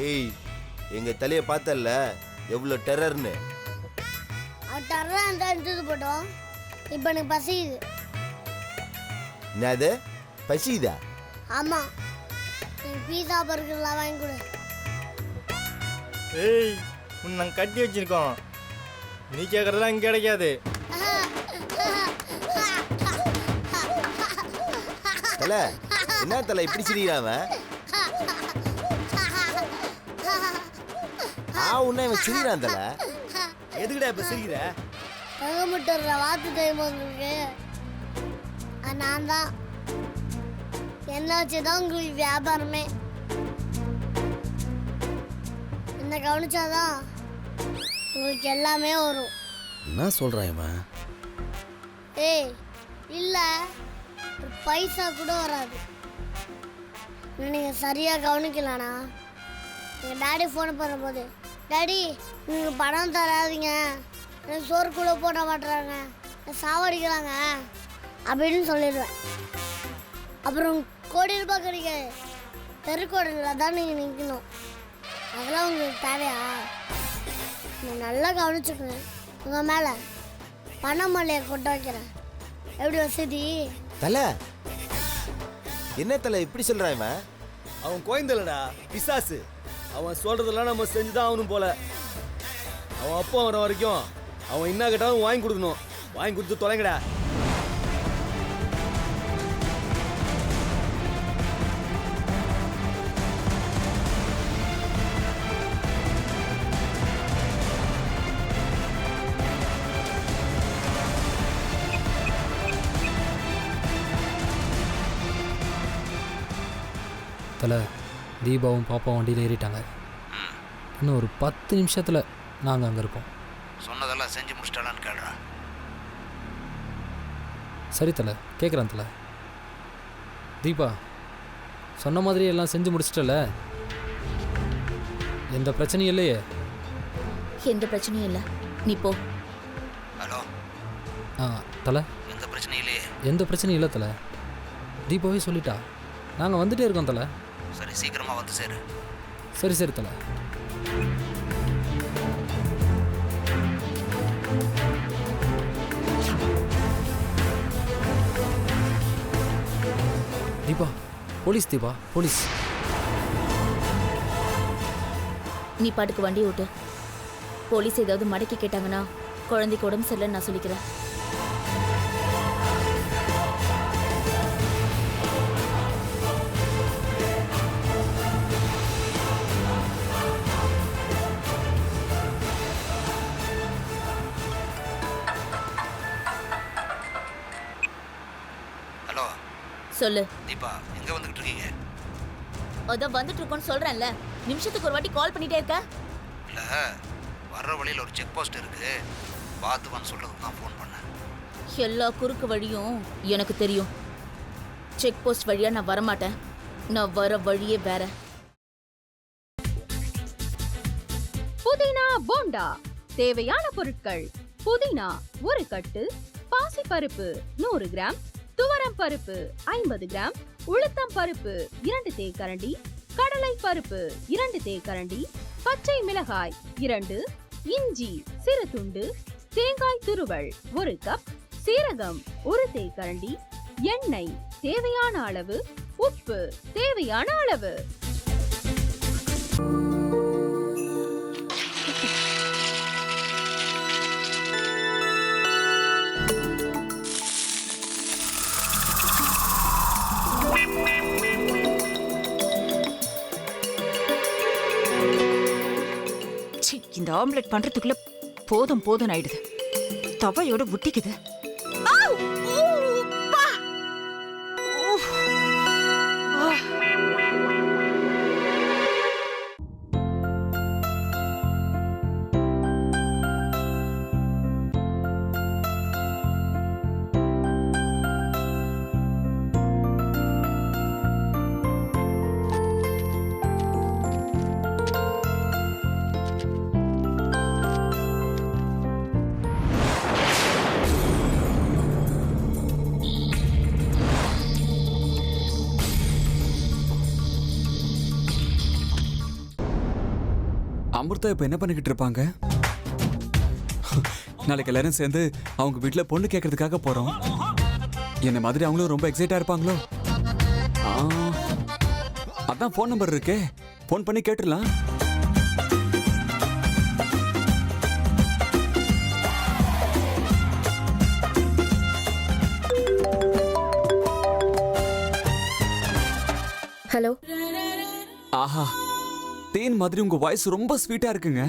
ஏய், எங்க தலைய பார்த்தல்ல எவ்வளோ டெரர்னு. அவன் டெரராக இருந்தால் எடுத்துட்டு போட்டோம். இப்போ எனக்கு பசிக்குது. என்னது பசிதா? ஆமாம், எனக்கு பீஸா பர்கர்லாம் வாங்கி கொடு. ஏய், உன்னை நாங்கள் கட்டி வச்சிருக்கோம். நீ கேட்குறதெல்லாம் இங்கே கிடைக்காது. தல என்ன தல இப்படி சிரிக்கிறான்? உன்ன இவன் சிரிக்கிறான் தல. எதுக்குடா இப்ப சிரிக்கிற? தங்கமுட்டுற வாத்து தெரியுமா உங்களுக்கு? நான் தான். என்ன வச்சுதான் உங்களுக்கு வியாபாரமே. என்ன கவனிச்சாதான் உங்களுக்கு எல்லாமே வரும். என்ன சொல்றான் இவன்? ஏய் இல்லை, ஒரு பைசா கூட வராது. நீங்கள் சரியாக கவனிக்கலாண்ணா. எங்கள் டேடி ஃபோனை பண்ணும்போது, டேடி நீங்கள் பணம் தராதிங்க, எனக்கு சோறு கூட போட மாட்டுறாங்க, சாவடிக்கிறாங்க அப்படின்னு சொல்லிடுவேன். அப்புறம் கோடி ரூபாய் கிடைக்காது, தெருக்கோடில் தான் நீங்கள் நிற்கணும். அதெல்லாம் உங்களுக்கு தேவையா? நான் நல்லா கவனிச்சுக்கணும். உங்கள் மேலே பணமல்லையை கொண்டு வைக்கிறேன். எப்படி வசதி? தல என்ன தல இப்படி சொல்றான் இவன்? அவன் கோயந்தலடா, பிசாசு. அவன் சொல்றதெல்லாம் நம்ம செஞ்சுதான் ஆகணும் போல. அவன் அப்பா வர வரைக்கும் அவன் என்ன கேட்டாலும் வாங்கி கொடுக்கணும். வாங்கி கொடுத்து தொலைங்கடா. தலை, தீபாவும் பாப்பாவும் வண்டியில் ஏறிட்டாங்க. இன்னும் ஒரு 10 நிமிஷத்தில் நாங்கள் அங்கே இருப்போம். சொன்னதெல்லாம் செஞ்சு முடிச்சிட்டாலான்னு கேள்றா. சரி தலை, கேட்குறேன் தலை. தீபா, சொன்ன மாதிரி எல்லாம் செஞ்சு முடிச்சிட்டல? எந்த பிரச்சனையும் இல்லையே? எந்த பிரச்சனையும் இல்லை, நீ போ. ஹலோ. தலை, எந்த பிரச்சனையும் இல்லையே? எந்த பிரச்சனையும் இல்லை தலை. தீபாவே சொல்லிட்டா. நாங்கள் வந்துட்டே இருக்கோம் தலை. சரி, சீக்கிரமாக வந்து சேரு. சரி சரி தலை. Deepa, police Deepa, police. நீ பாட்டுக்கு வண்டி ஓட்டு. போலீஸ் ஏதாவது மடக்கி கேட்டாங்கன்னா குழந்தைக்கு உடம்பு சரியில்லைன்னு நான் சொல்லிக்கிறேன். ஹலோ. சொல்லு. தீபா, எங்கே வந்துக்கிட்டு இருக்கீங்க? அதான் வந்துட்டு இருக்கோன்னு சொல்கிறேன்ல, நிமிஷத்துக்கு ஒரு வாட்டி கால் பண்ணிட்டே இருக்க. இல்லை, வர்ற வழியில் ஒரு செக் போஸ்ட் இருக்குது, பார்த்துவான்னு சொல்கிறதுக்கு தான் ஃபோன் பண்ணேன். எல்லா குறுக்கு வழியும் எனக்கு தெரியும். செக் போஸ்ட் வழியாக நான் வரமாட்டேன். நான் வர வழியே வேற. புதினா போண்டா. தேவையான பொருட்கள்: புதினா 1 கட்டு, பாசிப்பருப்பு 100 கிராம், துவரம் பருப்பு 50 கிராம், உளுத்தம் பருப்பு 2 தேக்கரண்டி, கடலை பருப்பு 2 தேக்கரண்டி, பச்சை மிளகாய் 2, இஞ்சி சிறு துண்டு, தேங்காய் துருவல் 1 கப், சீரகம் 1 தேக்கரண்டி, எண்ணெய் தேவையான அளவு, உப்பு தேவையான அளவு. இந்த ஆம்லெட் பண்றதுக்குள்ள போதும் போதும் ஆயிடுது. தவையோட ஒட்டிக்குது. அமிர்தா இப்போ என்ன பண்ணிக்கிட்டு இருப்பாங்க? நாளைக்கு எல்லாரும் சேர்ந்து அவங்க வீட்டில் பொண்ணு கேட்கறதுக்காக போகிறோம். என்ன மாதிரி அவங்களும் ரொம்ப எக்ஸைட்டாக இருப்பாங்களோ? அதான் ஃபோன் நம்பர் இருக்கே, ஃபோன் பண்ணி கேட்டுடலாம். ஹலோ. ஆஹா, தேன் மாதிரி உங்க வாய்ஸ் ரொம்ப ஸ்வீட்டா இருக்குங்க.